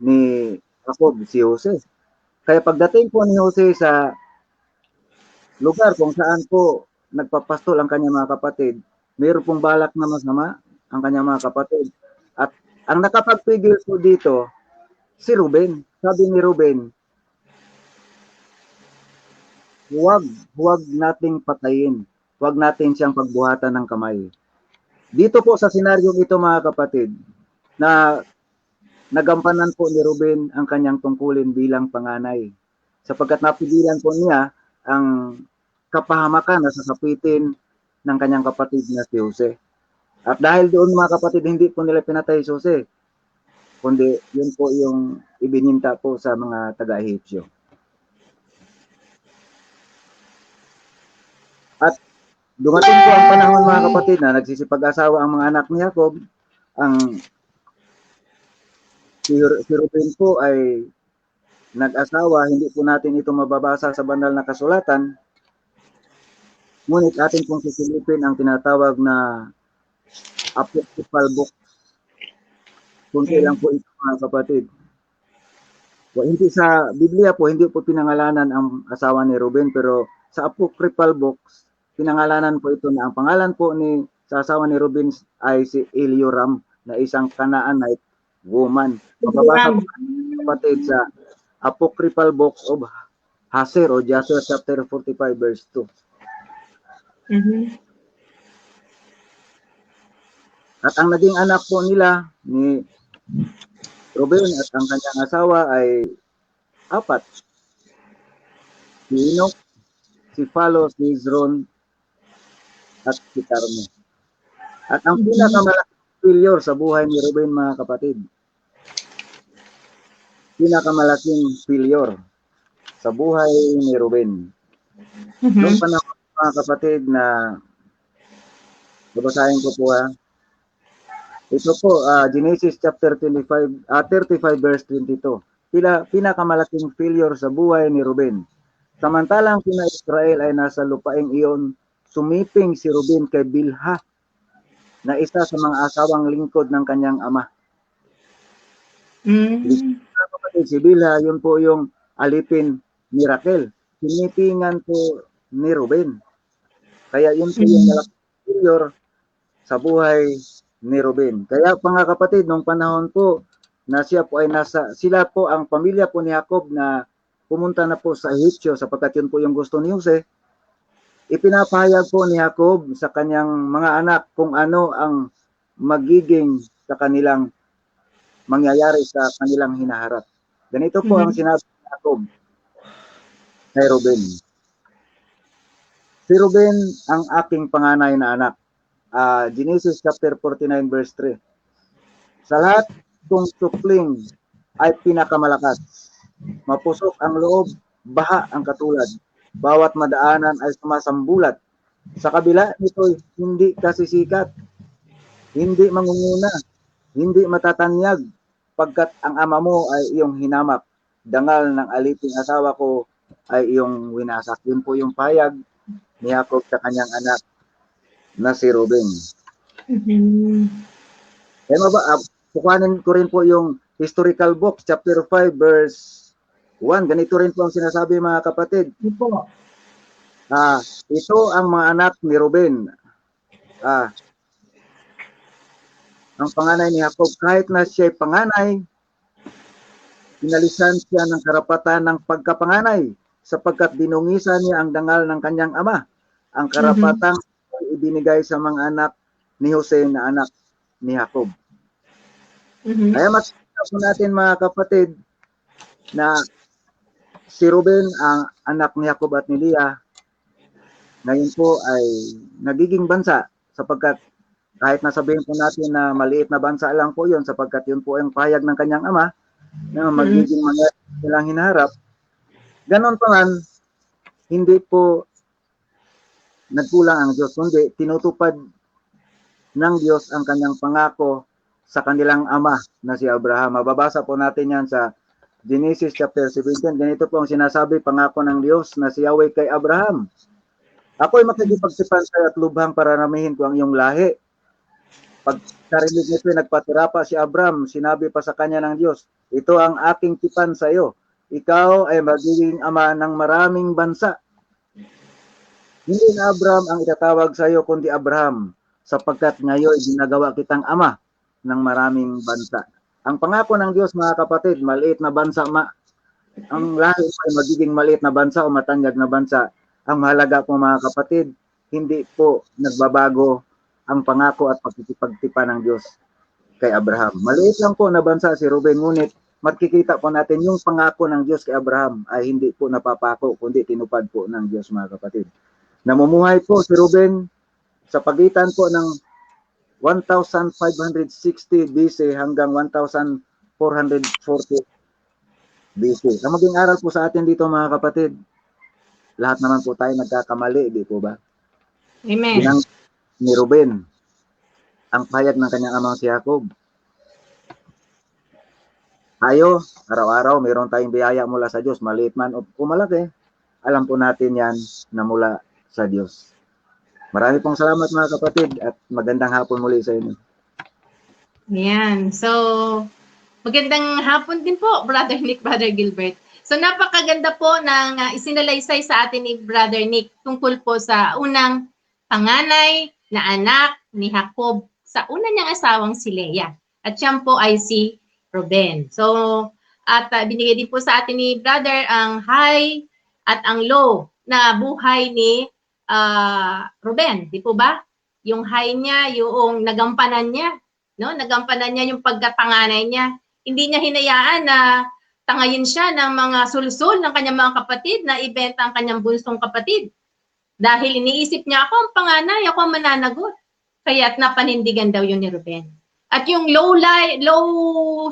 Speaker 3: ni Jacob si Jose. Kaya pagdating po ni Jose sa lugar kung saan po nagpapastol ang kanyang mga kapatid, mayroon pong balak na masama ang kanyang mga kapatid. At ang nakapagpigil po dito, si Ruben. Sabi ni Ruben, huwag nating patayin. Huwag natin siyang pagbuhatan ng kamay. Dito po sa senaryong ito mga kapatid, na nagampanan po ni Ruben ang kanyang tungkulin bilang panganay. Sapagkat napigilan po niya ang kapahamakan na sasapitin ng kanyang kapatid na si Jose. At dahil doon mga kapatid, hindi po nila pinatay si Jose, kundi yun po yung ibininta po sa mga taga-Ehipsyo. At dumating po ang panahon mga kapatid na nagsisipag-asawa ang mga anak ni Jacob. Si Ruben po ay nag-asawa, hindi po natin ito mababasa sa banal na kasulatan. Ngunit atin pong sisilipin ang tinatawag na apocryphal book. Kunti lang po ito mga kapatid. Hindi sa Biblia po, hindi po pinangalanan ang asawa ni Ruben, pero sa apocryphal books, pinangalanan po ito na ang pangalan po sa asawa ni Ruben ay si Elioram, na isang Canaanite woman. Mababasa po kapatid sa Apocryphal Book of Haser o Jasher chapter 45 verse 2. At ang naging anak po nila ni Ruben at ang kanyang asawa ay 4. Si Enoch, si Phalo, si Hezron, at si Carme. At ang pinakamalaking failure sa buhay ni Ruben, mga kapatid, pinakamalaking failure sa buhay ni Ruben. Noong panahon, mga kapatid, na babasahin ko po ito po, Genesis chapter 35 verse 22. Pinakamalaking failure sa buhay ni Ruben. Samantalang sina Israel ay nasa lupaing iyon, sumiping si Ruben kay Bilha, na isa sa mga asawang lingkod ng kanyang ama. Si Bilha, yun po yung alipin ni Raquel. Sinipingan po ni Ruben. Kaya yun po yung malaking failure sa buhay ni Ruben. Kaya mga kapatid, nung panahon po na sila po ang pamilya po ni Jacob na pumunta na po sa Ehipsyo sapagkat yun po yung gusto ni Jose, ipinapahayag po ni Jacob sa kanyang mga anak kung ano ang magiging sa kanilang mangyayari sa kanilang hinaharap. Ganito po ang sinabi ni Jacob kay Ruben. Si Ruben ang aking panganay na anak. Genesis chapter 49 verse 3. Sa lahat kong supling ay pinakamalakas. Mapusok ang loob, baha ang katulad. Bawat madaanan ay sumasambulat. Sa kabila nito, hindi kasisikat, hindi mangunguna, hindi matatanyag, pagkat ang ama mo ay iyong hinamak. Dangal ng aliping asawa ko ay iyong winasak. Yun po yung payag ni Jacob sa kanyang anak na si Ruben. Kukuhanin ko rin po yung historical book, chapter 5, verse 1. Ganito rin po ang sinasabi, mga kapatid. Ito ang mga anak ni Ruben. Ang panganay ni Jacob, kahit na siya'y panganay, inalisan siya ng karapatan ng pagkapanganay sapagkat dinungisan niya ang dangal ng kanyang ama. Ang karapatang ibinigay sa mga anak ni Jose na anak ni Jacob. Kaya makikita po natin, mga kapatid, na si Ruben ang anak ni Jacob at ni Leah ngayon po ay nagiging bansa sapagkat kahit nasabihin po natin na maliit na bansa lang po yun sapagkat yun po ang pahayag ng kanyang ama na magiging mga nilang hinaharap. Ganon pa man, hindi po nagkulang ang Diyos, kundi tinutupad ng Diyos ang kanyang pangako sa kanilang ama na si Abraham. Mababasa po natin yan sa Genesis chapter 17. Ganito po ang sinasabi, pangako ng Diyos na si Yahweh kay Abraham. Ako'y makikipagsipansay at lubhang para ramihin ko ang iyong lahi. Pag narinig nito, nagpatira pa si Abraham, sinabi pa sa kanya ng Diyos, ito ang aking tipan sa iyo. Ikaw ay magiging ama ng maraming bansa. Hindi na Abraham ang itatawag sa iyo, kundi Abraham, sapagkat ngayon ginagawa kitang ama ng maraming bansa. Ang pangako ng Diyos, mga kapatid, maliit na bansa, ang lahi ay magiging maliit na bansa o matanyag na bansa. Ang mahalaga po, mga kapatid, hindi po nagbabago ang pangako at pagtitipagtipa ng Diyos kay Abraham. Maliit lang po na bansa si Ruben, ngunit makikita po natin yung pangako ng Diyos kay Abraham ay hindi po napapako, kundi tinupad po ng Diyos, mga kapatid. Namumuhay po si Ruben sa pagitan po ng 1560 BC hanggang 1440 BC. Ang maging aral po sa atin dito, mga kapatid, lahat naman po tayo nagkakamali, di po ba?
Speaker 2: Amen.
Speaker 3: Binang ni Ruben ang pahayag ng kanyang amang si Jacob. Tayo, araw-araw, mayroon tayong biyaya mula sa Diyos, maliit man o malaki. Alam po natin yan na mula sa Diyos. Marami pong salamat, mga kapatid, at magandang hapon muli sa inyo.
Speaker 2: Ayan. So, magandang hapon din po, Brother Nick, Brother Gilbert. So, napakaganda po ng isinalaysay sa atin ni Brother Nick tungkol po sa unang panganay na anak ni Jacob sa una niyang asawang si Leah. At siya po ay si Ruben. So, at binigay din po sa atin ni brother ang high at ang low na buhay ni Ruben. Di po ba? Yung high niya, yung nagampanan niya, no? Nagampanan niya yung pagkatanganay niya. Hindi niya hinayaan na tangayin siya ng mga sulsul ng kanyang mga kapatid na ibenta ang kanyang bunsong kapatid. Dahil iniisip niya, ako ang panganay, ako ang mananagot. Kaya't napanindigan daw yun ni Ruben. At yung low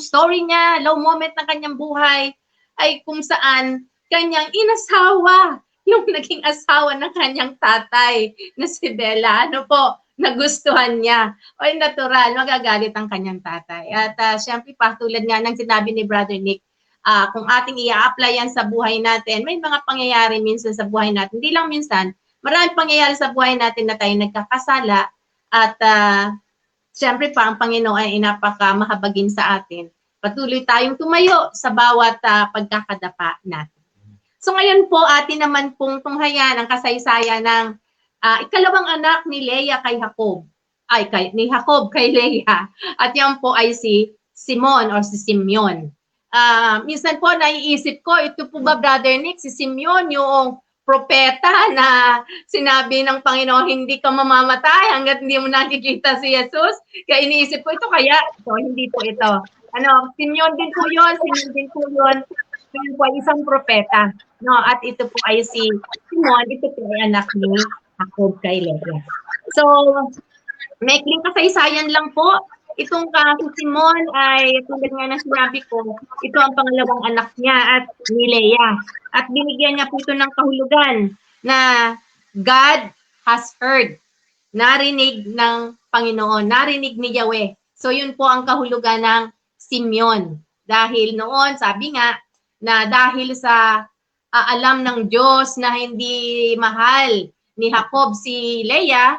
Speaker 2: story niya, low moment ng kanyang buhay, ay kung saan kanyang inasawa, yung naging asawa ng kanyang tatay na si Bella. Ano po, nagustuhan niya. O natural, magagalit ang kanyang tatay. At syempre pa, tulad nga ng sinabi ni Brother Nick, kung ating i-apply yan sa buhay natin, may mga pangyayari minsan sa buhay natin. Hindi lang minsan, maraming pangyayari sa buhay natin na tayo nagkakasala at siyempre pa, ang Panginoon ay napakamahabagin sa atin. Patuloy tayong tumayo sa bawat pagkakadapa natin. So ngayon po, atin naman pong tunghayan ang kasaysayan ng ikalawang anak ni Leah kay Jacob. Ni Jacob kay Leah. At yan po ay si Simon or si Simeon. Minsan po naiisip ko, ito po ba Brother Nick, si Simeon yung propeta na sinabi ng Panginoon, hindi ka mamamatay hanggat hindi mo nakikita si Jesus. Kaya iniisip ko, ito kaya? So, hindi po ito. Simeon din po yun, Simeon din po yun. Yun po ay isang propeta. No? At ito po ay si Simon, ito po ay anak ni Jacob kay Leah. So, maikling kasaysayan lang po. Itong si Simon ay, tulad nga ng sinabi ko, ito ang pangalawang anak niya at ni Leah. At binigyan niya po ito ng kahulugan na God has heard. Narinig ng Panginoon, narinig ni Yahweh. So yun po ang kahulugan ng Simeon. Dahil noon, sabi nga, na dahil sa alam ng Diyos na hindi mahal ni Jacob si Leah,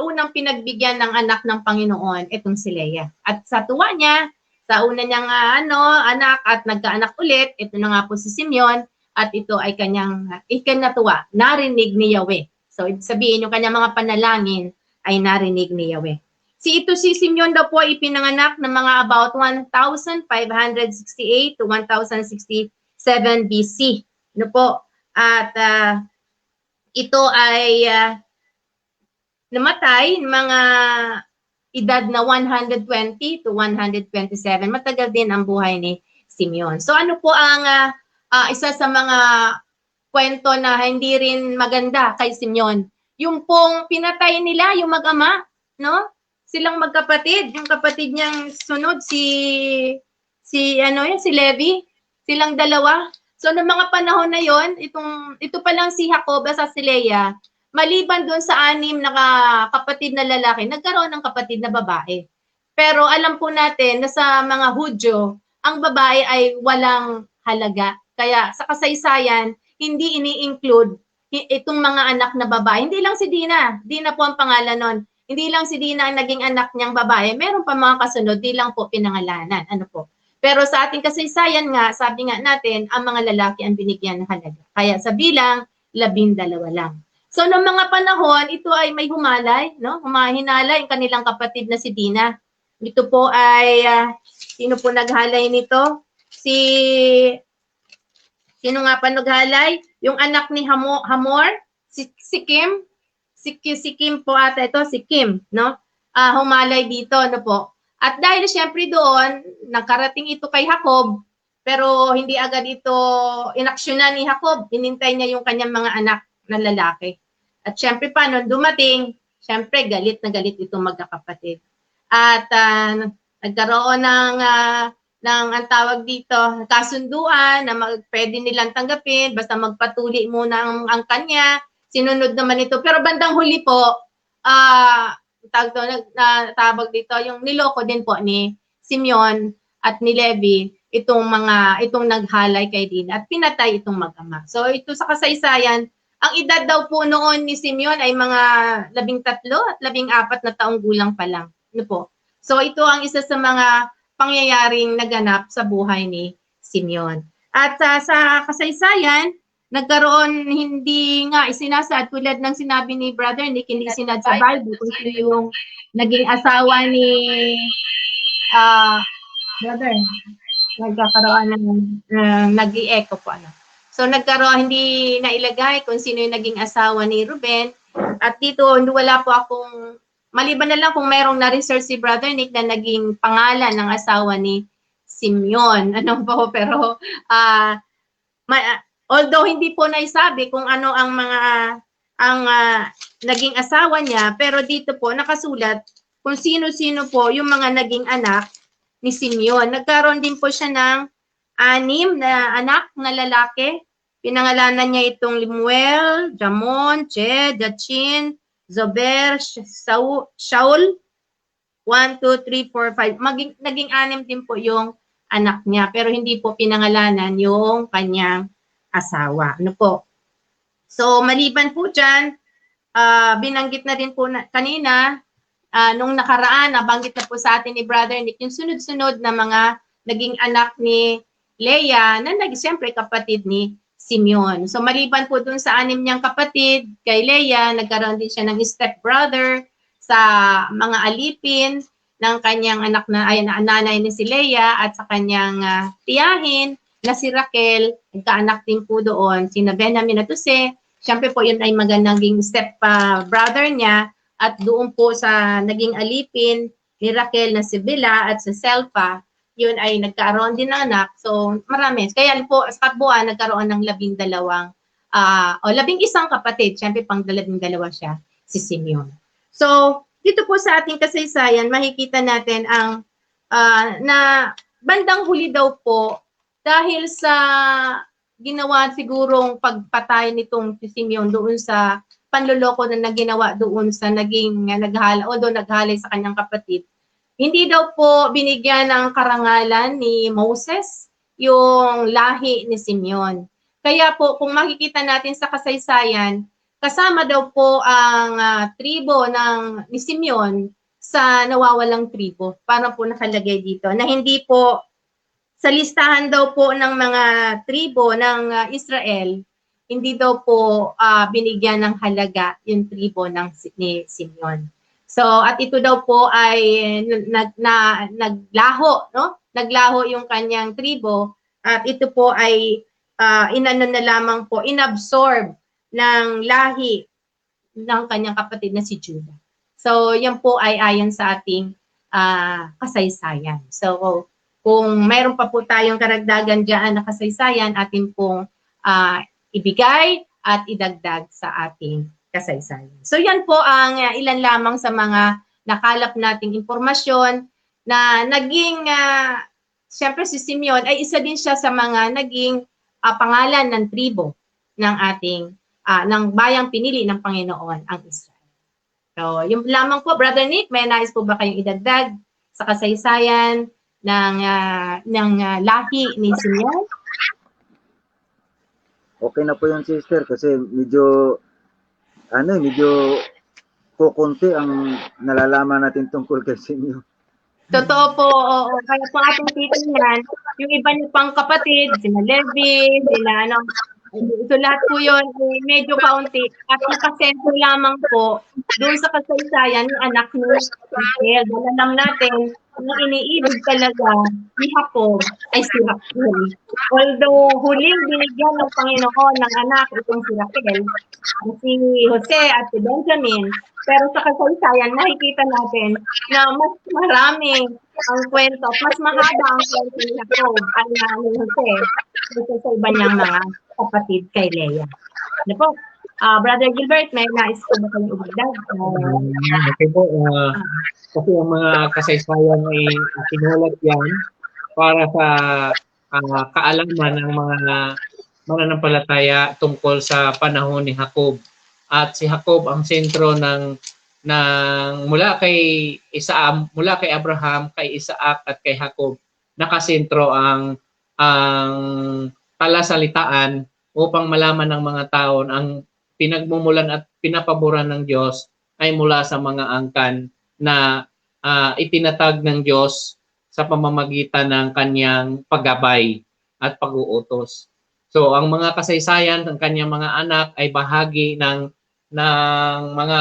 Speaker 2: unang pinagbigyan ng anak ng Panginoon, itong si Leah. At sa tuwa niya, sa una niyang anak at nagkaanak ulit, ito na nga po si Simeon, at ito ay kanyang ikinatuwa, narinig ni Yahweh. So, sabihin yung kanyang mga panalangin ay narinig ni Yahweh. Si Simeon daw po ay ipinanganak ng mga about 1,568 to 1,067 BC. Ano po? At ito ay namatay mga edad na 120 to 127. Matagal din ang buhay ni Simeon. So ano po ang isa sa mga kwento na hindi rin maganda kay Simeon? Yung pong pinatay nila, yung mag-ama, no? Silang magkapatid, yung kapatid niyang sunod si Levi, silang dalawa. So noong mga panahon na yon, ito pa lang si Jacob sa si Leah, maliban doon sa 6 na kapatid na lalaki, nagkaroon ng kapatid na babae. Pero alam po natin na sa mga Hudyo, ang babae ay walang halaga. Kaya sa kasaysayan, hindi ini-include itong mga anak na babae. Hindi lang si Dina. Dina po ang pangalan nun. Hindi lang si Dina ang naging anak niyang babae. Meron pa mga kasunod, di lang po pinangalanan. Ano po? Pero sa ating kasaysayan nga, sabi nga natin, ang mga lalaki ang binigyan ng halaga. Kaya sa bilang, 12 lang. So, noong mga panahon, ito ay may humalay, no? Humahinala yung kanilang kapatid na si Dina. Ito po ay, sino po naghalay nito? Sino nga pa naghalay? Yung anak ni Hamor, si Kim. Si Kim po ata ito, si Kim, no? Humalay dito, no po? At dahil siyempre doon, nakarating ito kay Jacob, pero hindi agad ito inaksyonan ni Jacob. Inintay niya yung kanyang mga anak na lalaki. At syempre pa, nung dumating, syempre galit na galit itong magkakapatid. At nagkaroon ng ang tawag dito, kasunduan na pwede nilang tanggapin, basta magpatuli muna ang kanya, sinunod naman ito. Pero bandang huli po, tawag dito, yung niloko din po ni Simeon at ni Levi, itong naghalay kay Dina at pinatay itong mag-ama. So ito sa kasaysayan, ang edad daw po noon ni Simeon ay mga 13 at 14 na taong gulang pa lang. Ano po? So ito ang isa sa mga pangyayaring naganap sa buhay ni Simeon. At sa kasaysayan, nagkaroon hindi nga isinasad tulad ng sinabi ni Brother Nick, hindi sinad sa Bible kung sino yung naging asawa Brother, nagkakaroon ng nag-i-echo po ano. So nagkaroon, hindi nailagay kung sino yung naging asawa ni Ruben. At dito, wala po akong, maliban na lang kung mayroong na-research si Brother Nick na naging pangalan ng asawa ni Simeon. Ano po, pero although hindi po naisabi kung ano ang mga naging asawa niya, pero dito po nakasulat kung sino-sino po yung mga naging anak ni Simeon. Nagkaroon din po siya ng 6 na anak na lalaki. Pinangalanan niya itong Limuel, Jamon, Jed, Jachin, Zober, Shaul, 1, 2, 3, 4, 5. Naging 6 din po yung anak niya, pero hindi po pinangalanan yung kanyang asawa. Ano po? So, maliban po dyan, binanggit na rin po kanina, nung nakaraan, nabanggit na po sa atin ni Brother Nick, yung sunod-sunod na mga naging anak ni Leah, na siyempre kapatid ni Simeon. So, maliban po dun sa 6 niyang kapatid, kay Leah, nagkaroon din siya ng stepbrother sa mga alipin ng kanyang anak na nanay ni si Leah at sa kanyang tiyahin na si Raquel, nagkaanak din po doon, sina Benjamin at Jose. Siyempre po yun ay magandang step brother niya at doon po sa naging alipin ni Raquel na si Bila at si Selfa, yun ay nagkaroon din ng anak. So marami. Kaya po sa katbuuan nagkaroon ng 12 11 kapatid. Siyempre pang 12 siya, si Simeon. So dito po sa ating kasaysayan, makikita natin ang na bandang huli daw po dahil sa ginawa sigurong pagpatay nitong si Simeon doon sa panloloko na ginawa doon sa naging naghalay sa kanyang kapatid. Hindi daw po binigyan ng karangalan ni Moses yung lahi ni Simeon. Kaya po kung makikita natin sa kasaysayan, kasama daw po ang tribo ni Simeon sa nawawalang tribo. Parang po nakalagay dito na hindi po sa listahan daw po ng mga tribo ng Israel, hindi daw po binigyan ng halaga yung tribo ni Simeon. So, at ito daw po ay naglaho, no? Naglaho yung kanyang tribo at ito po ay inabsorb ng lahi ng kanyang kapatid na si Judah. So, yan po ay ayon sa ating kasaysayan. So, kung mayroon pa po tayong karagdagan dyan na kasaysayan, atin pong ibigay at idagdag sa ating kasaysayan. So yan po ang ilan lamang sa mga nakalap nating impormasyon na naging, siyempre si Simeon ay isa din siya sa mga naging pangalan ng tribo ng ating, ng bayang pinili ng Panginoon, ang Israel. So yung lamang po, Brother Nick, may nais po ba kayong idagdag sa kasaysayan ng lahi ni Simeon?
Speaker 3: Okay na po yung sister kasi medyo kukunti ang nalalaman natin tungkol kay Simeon.
Speaker 2: Totoo po, oo. Kaya po ating titingnan, yung iba niyo pang kapatid, sina Levi, sila ito lahat po yun, medyo kaunti. At nakasentro lamang po doon sa kasaysayan ng anak ni Raquel. Dahil alam natin, ang iniibig talaga ni Jacob ay si Raquel. Although huling binigyan ng Panginoon ng anak itong si Raquel, si Jose at si Benjamin, pero sa kasaysayan nakikita natin na mas marami ang kwento, mas mahaba ang kwento ni Jacob ay ni Jose kaysa sa iba niyang mga kapatid kay Leah. Ano po? Brother Gilbert, may nais ko ba kayong ibigay?
Speaker 1: Okay po. Kasi ang mga kasaysayan ay sinulat yan para sa kaalaman ng mga mananampalataya tungkol sa panahon ni Jacob. At si Jacob ang sentro ng mula kay Abraham, kay Isaac at kay Jacob, nakasentro ang talasalitaan upang malaman ng mga tao ang pinagmumulan at pinapaboran ng Diyos ay mula sa mga angkan na itinatag ng Diyos sa pamamagitan ng kanyang paggabay at pag-uutos. So ang mga kasaysayan ng kanyang mga anak ay bahagi ng mga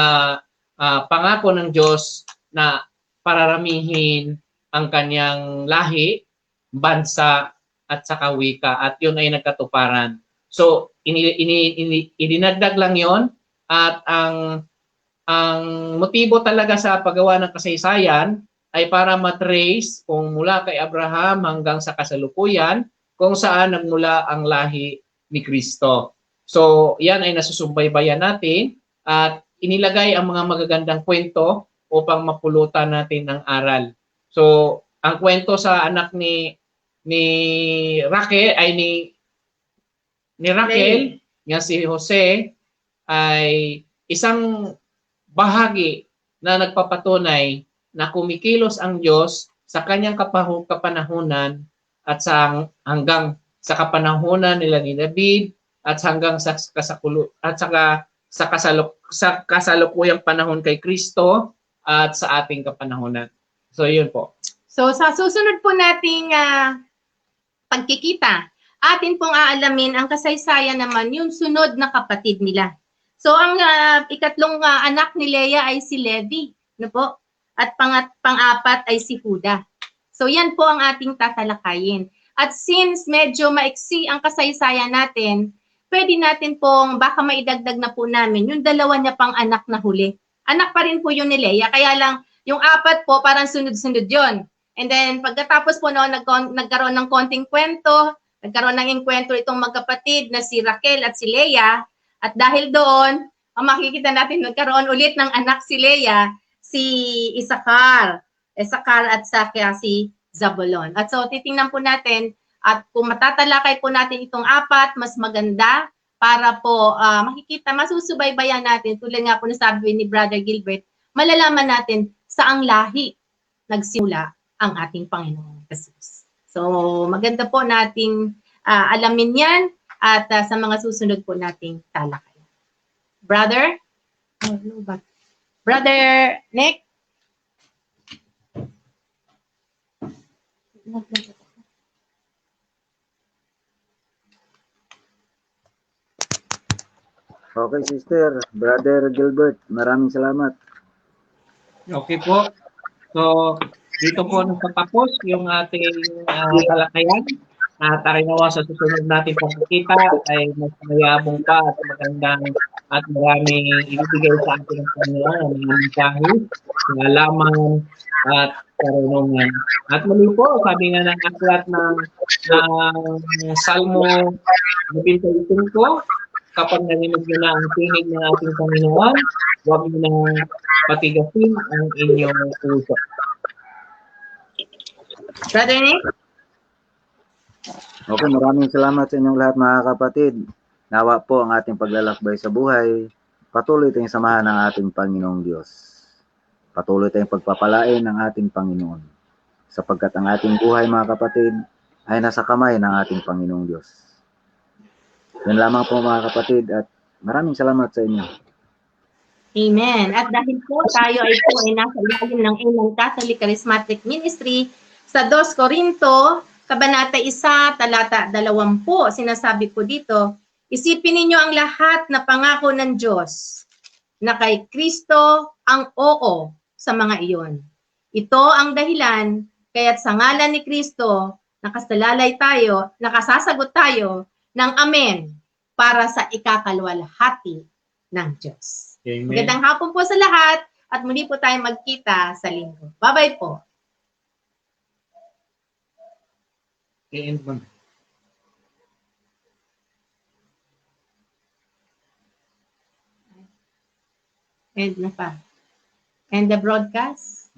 Speaker 1: pangako ng Diyos na pararamihin ang kanyang lahi bansa at saka wika, at yun ay nagkatuparan. So idinagdag lang yon, at ang motibo talaga sa paggawa ng kasaysayan ay para matrace kung mula kay Abraham hanggang sa kasalukuyan kung saan nagmula ang lahi ni Kristo. So yan ay nasusubaybayan natin at inilagay ang mga magagandang kwento upang mapulutan natin ng aral. So ang kwento sa anak ni Raquel ay ni Raquel, nga si Jose, ay isang bahagi na nagpapatunay na kumikilos ang Diyos sa kanyang kapanahunan at hanggang sa kapanahunan nila ni David at hanggang sa kasalukuyang panahon kay Kristo at sa ating kapanahunan. So yun po.
Speaker 2: So sa susunod po nating pagkikita, atin pong aalamin ang kasaysayan naman yung sunod na kapatid nila. So ang ikatlong anak ni Leah ay si Levi, no po? At pang-apat ay si Juda. So yan po ang ating tatalakayin. At since medyo maiksi ang kasaysayan natin, pwede natin pong baka maidagdag na po namin yung dalawa niya pang anak na huli. Anak pa rin po yun ni Leah, kaya lang yung apat po parang sunod-sunod yon. And then pagkatapos po noon nagkaroon ng konting kwento, nagkaroon ng enkwentro itong magkapatid na si Raquel at si Leah. At dahil doon, ang makikita natin, nagkaroon ulit ng anak si Leah, si Isakar at saka si Zabulon. At so titingnan po natin, at kung matatalakay po natin itong apat, mas maganda para po makikita, masusubaybayan natin, tulad nga po nasabi ni Brother Gilbert, malalaman natin saang lahi nagsimula ang ating Panginoong Jesus. So maganda po nating alamin yan at sa mga susunod po nating talakayan. Brother? Brother Nick?
Speaker 3: Okay, sister. Brother Gilbert, maraming salamat.
Speaker 1: Okay po. So dito po nagtatapos yung ating talakayan. At nawa sa susunod natin pagkikita ay mas mayabong pa at magandang at maraming ibibigay sa ating Panginoon ang mga mensahe, kaalaman at karunungan. At muli po, sabi nga ng aklat ng Salmo 25, kapag narinig nyo na ang tinig ng ating Panginoon, huwag nyo nang patigasin ang inyong puso.
Speaker 2: Brother Nick?
Speaker 3: Okay, maraming salamat sa inyong lahat mga kapatid. Nawa po ang ating paglalakbay sa buhay. Patuloy tayong samahan ng ating Panginoong Diyos. Patuloy tayong pagpapalain ng ating Panginoon. Sapagkat ang ating buhay mga kapatid ay nasa kamay ng ating Panginoong Diyos. Yan lamang po mga kapatid at maraming salamat sa inyo.
Speaker 2: Amen. At dahil po tayo ay nasa ilalim ng Inang Catholic Charismatic Ministry sa 2 Corinto, Kabanata 1, talata 20, sinasabi po dito, isipin ninyo ang lahat na pangako ng Diyos na kay Kristo ang oo sa mga iyon. Ito ang dahilan kaya't sa ngalan ni Kristo nakasasagot tayo ng amen para sa ikakalwalhati ng Diyos.
Speaker 1: Amen.
Speaker 2: Magandang hapon po sa lahat at muli po tayo magkita sa linggo. Bye-bye po.
Speaker 1: I-end mo na.
Speaker 2: End na pa. End the broadcast.